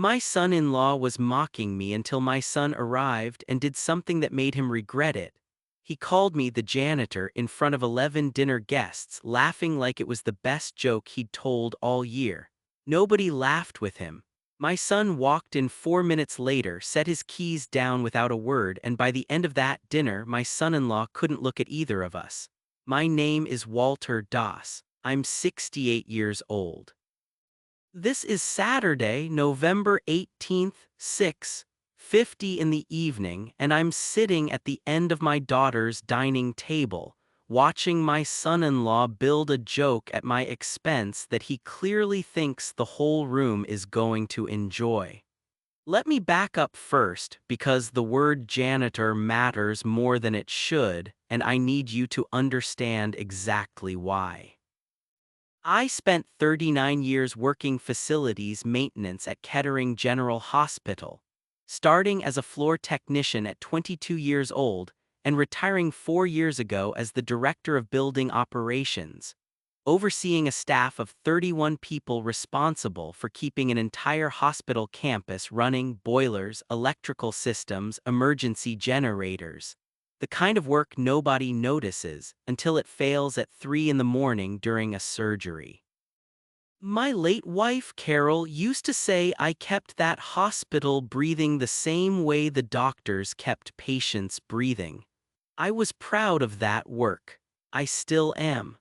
My son-in-law was mocking me until my son arrived and did something that made him regret it. He called me the janitor in front of 11 dinner guests, laughing like it was the best joke he'd told all year. Nobody laughed with him. My son walked in 4 minutes later, set his keys down without a word, and by the end of that dinner, my son-in-law couldn't look at either of us. My name is Walter Das. I'm 68 years old. This is Saturday, November 18th, 6:50 in the evening, and I'm sitting at the end of my daughter's dining table, watching my son-in-law build a joke at my expense that he clearly thinks the whole room is going to enjoy. Let me back up first, because the word janitor matters more than it should, and I need you to understand exactly why. I spent 39 years working facilities maintenance at Kettering General Hospital, starting as a floor technician at 22 years old and retiring 4 years ago as the director of building operations, overseeing a staff of 31 people responsible for keeping an entire hospital campus running: boilers, electrical systems, emergency generators. The kind of work nobody notices until it fails at 3 in the morning during a surgery. My late wife, Carol, used to say I kept that hospital breathing the same way the doctors kept patients breathing. I was proud of that work. I still am.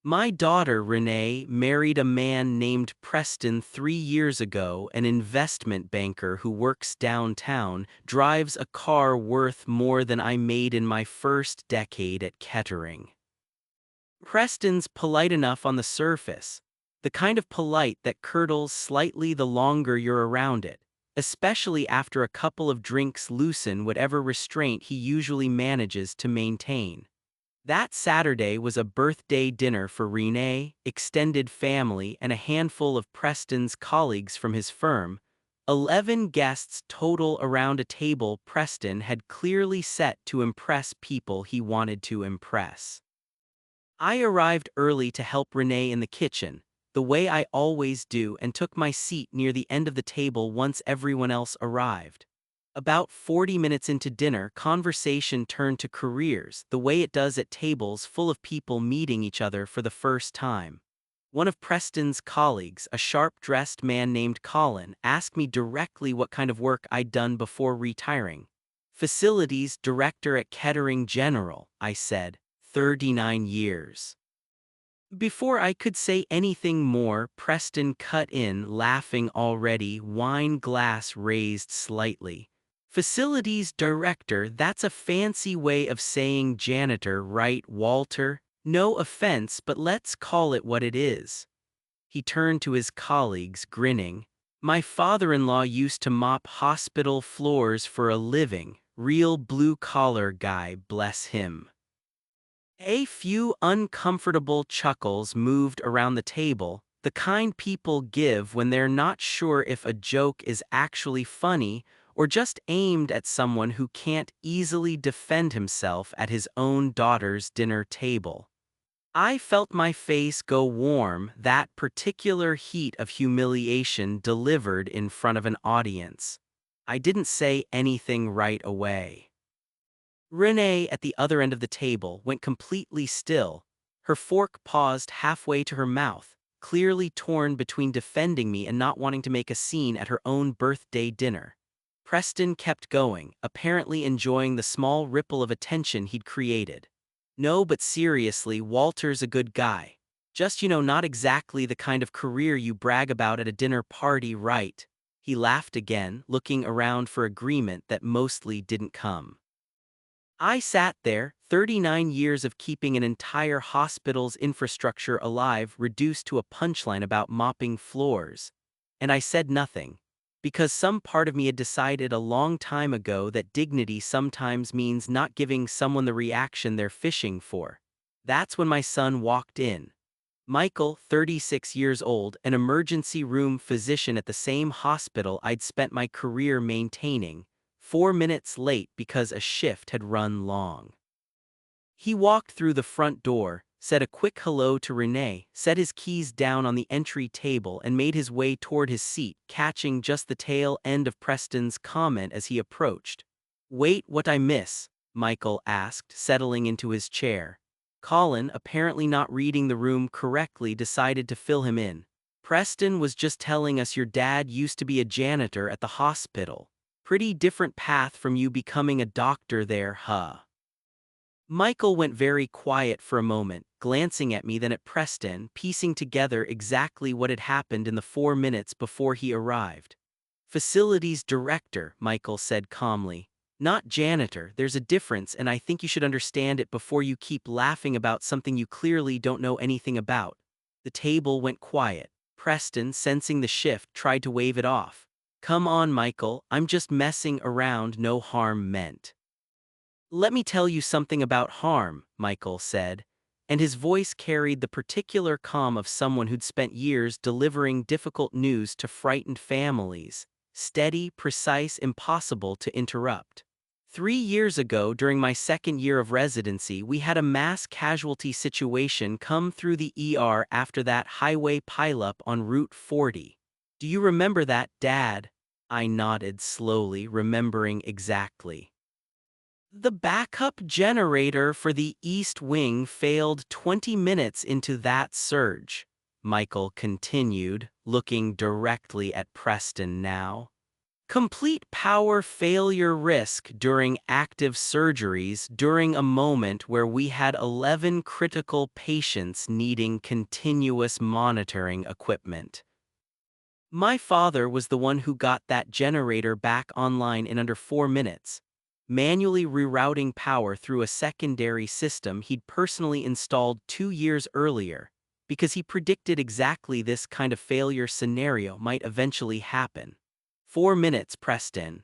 My daughter, Renee, married a man named Preston 3 years ago, an investment banker who works downtown, drives a car worth more than I made in my first decade at Kettering. Preston's polite enough on the surface, the kind of polite that curdles slightly the longer you're around it, especially after a couple of drinks loosen whatever restraint he usually manages to maintain. That Saturday was a birthday dinner for Renee, extended family, and a handful of Preston's colleagues from his firm. 11 guests total around a table Preston had clearly set to impress people he wanted to impress. I arrived early to help Renee in the kitchen, the way I always do, and took my seat near the end of the table once everyone else arrived. About 40 minutes into dinner, conversation turned to careers, the way it does at tables full of people meeting each other for the first time. One of Preston's colleagues, a sharp-dressed man named Colin, asked me directly what kind of work I'd done before retiring. Facilities director at Kettering General, I said. 39 years. Before I could say anything more, Preston cut in, laughing already, wine glass raised slightly. Facilities director, that's a fancy way of saying janitor, right, Walter? No offense, but let's call it what it is. He turned to his colleagues, grinning. My father-in-law used to mop hospital floors for a living, real blue-collar guy, bless him. A few uncomfortable chuckles moved around the table, the kind people give when they're not sure if a joke is actually funny or just aimed at someone who can't easily defend himself at his own daughter's dinner table. I felt my face go warm, that particular heat of humiliation delivered in front of an audience. I didn't say anything right away. Renee, at the other end of the table, went completely still. Her fork paused halfway to her mouth, clearly torn between defending me and not wanting to make a scene at her own birthday dinner. Preston kept going, apparently enjoying the small ripple of attention he'd created. No, but seriously, Walter's a good guy. Just, not exactly the kind of career you brag about at a dinner party, right? He laughed again, looking around for agreement that mostly didn't come. I sat there, 39 years of keeping an entire hospital's infrastructure alive reduced to a punchline about mopping floors. And I said nothing. Because some part of me had decided a long time ago that dignity sometimes means not giving someone the reaction they're fishing for. That's when my son walked in. Michael, 36 years old, an emergency room physician at the same hospital I'd spent my career maintaining, 4 minutes late because a shift had run long. He walked through the front door, said a quick hello to Renee, set his keys down on the entry table and made his way toward his seat, catching just the tail end of Preston's comment as he approached. "Wait, what I miss?" Michael asked, settling into his chair. Colin, apparently not reading the room correctly, decided to fill him in. "Preston was just telling us your dad used to be a janitor at the hospital. Pretty different path from you becoming a doctor there, huh?" Michael went very quiet for a moment, glancing at me then at Preston, piecing together exactly what had happened in the 4 minutes before he arrived. "Facilities director," Michael said calmly. "Not janitor. There's a difference, and I think you should understand it before you keep laughing about something you clearly don't know anything about." The table went quiet. Preston, sensing the shift, tried to wave it off. "Come on, Michael, I'm just messing around, no harm meant." "Let me tell you something about harm," Michael said, and his voice carried the particular calm of someone who'd spent years delivering difficult news to frightened families. Steady, precise, impossible to interrupt. 3 years ago, during my second year of residency, we had a mass casualty situation come through the ER after that highway pileup on Route 40. Do you remember that, Dad? I nodded slowly, remembering exactly. The backup generator for the East Wing failed 20 minutes into that surge, Michael continued, looking directly at Preston now. Complete power failure risk during active surgeries during a moment where we had 11 critical patients needing continuous monitoring equipment. My father was the one who got that generator back online in under 4 minutes, manually rerouting power through a secondary system he'd personally installed 2 years earlier, because he predicted exactly this kind of failure scenario might eventually happen. 4 minutes, Preston.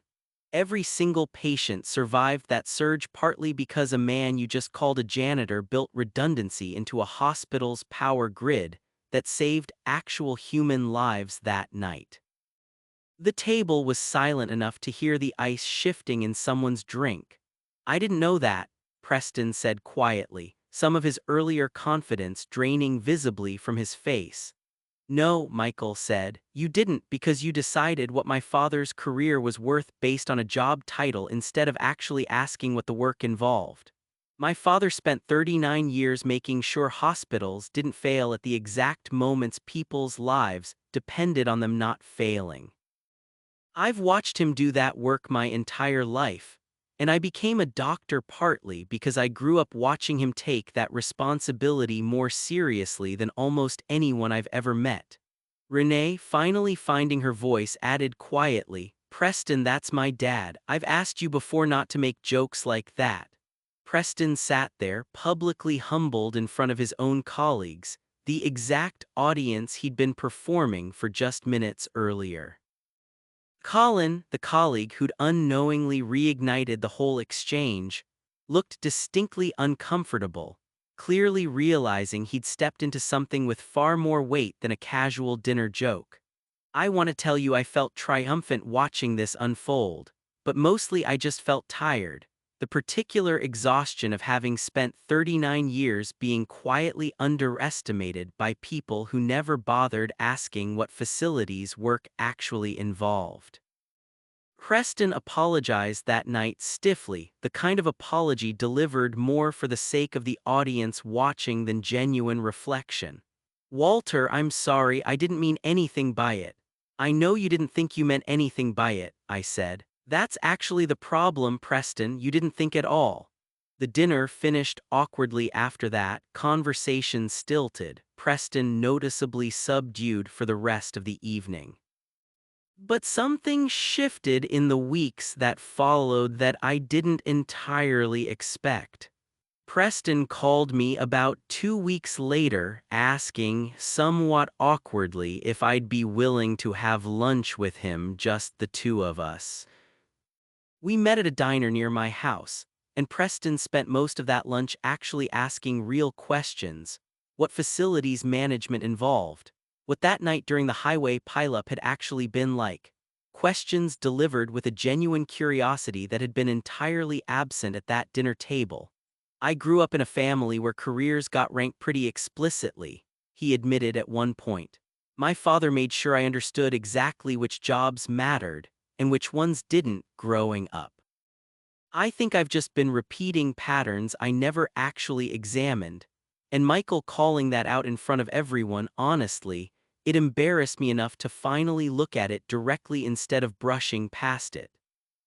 Every single patient survived that surge partly because a man you just called a janitor built redundancy into a hospital's power grid that saved actual human lives that night. The table was silent enough to hear the ice shifting in someone's drink. "I didn't know that," Preston said quietly, some of his earlier confidence draining visibly from his face. "No," Michael said, "you didn't, because you decided what my father's career was worth based on a job title instead of actually asking what the work involved. My father spent 39 years making sure hospitals didn't fail at the exact moments people's lives depended on them not failing. I've watched him do that work my entire life, and I became a doctor partly because I grew up watching him take that responsibility more seriously than almost anyone I've ever met." Renee, finally finding her voice, added quietly, "Preston, that's my dad. I've asked you before not to make jokes like that." Preston sat there, publicly humbled in front of his own colleagues, the exact audience he'd been performing for just minutes earlier. Colin, the colleague who'd unknowingly reignited the whole exchange, looked distinctly uncomfortable, clearly realizing he'd stepped into something with far more weight than a casual dinner joke. "I want to tell you I felt triumphant watching this unfold, but mostly I just felt tired. The particular exhaustion of having spent 39 years being quietly underestimated by people who never bothered asking what facilities work actually involved." Preston apologized that night stiffly, the kind of apology delivered more for the sake of the audience watching than genuine reflection. "Walter, I'm sorry, I didn't mean anything by it." "I know you didn't think you meant anything by it," I said. "That's actually the problem, Preston, you didn't think at all." The dinner finished awkwardly after that, conversation stilted, Preston noticeably subdued for the rest of the evening. But something shifted in the weeks that followed that I didn't entirely expect. Preston called me about 2 weeks later, asking, somewhat awkwardly, if I'd be willing to have lunch with him, just the two of us. We met at a diner near my house, and Preston spent most of that lunch actually asking real questions: what facilities management involved, what that night during the highway pileup had actually been like. Questions delivered with a genuine curiosity that had been entirely absent at that dinner table. I grew up in a family where careers got ranked pretty explicitly, he admitted at one point. My father made sure I understood exactly which jobs mattered and which ones didn't growing up. I think I've just been repeating patterns I never actually examined, and Michael calling that out in front of everyone, honestly, it embarrassed me enough to finally look at it directly instead of brushing past it.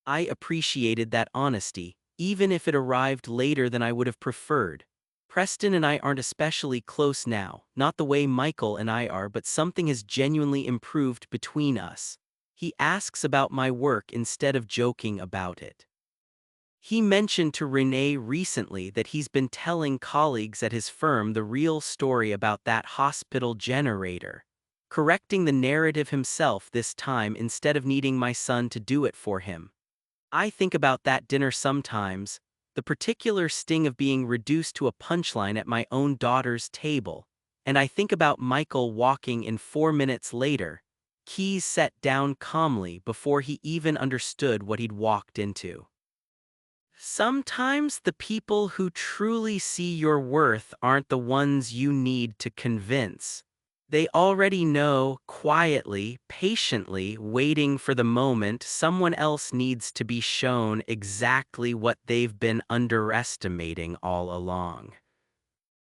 I appreciated that honesty, even if it arrived later than I would have preferred. Preston and I aren't especially close now, not the way Michael and I are, but something has genuinely improved between us. He asks about my work instead of joking about it. He mentioned to Renee recently that he's been telling colleagues at his firm the real story about that hospital generator, correcting the narrative himself this time instead of needing my son to do it for him. I think about that dinner sometimes, the particular sting of being reduced to a punchline at my own daughter's table, and I think about Michael walking in 4 minutes later, keys set down calmly before he even understood what he'd walked into. Sometimes the people who truly see your worth aren't the ones you need to convince. They already know, quietly, patiently, waiting for the moment someone else needs to be shown exactly what they've been underestimating all along.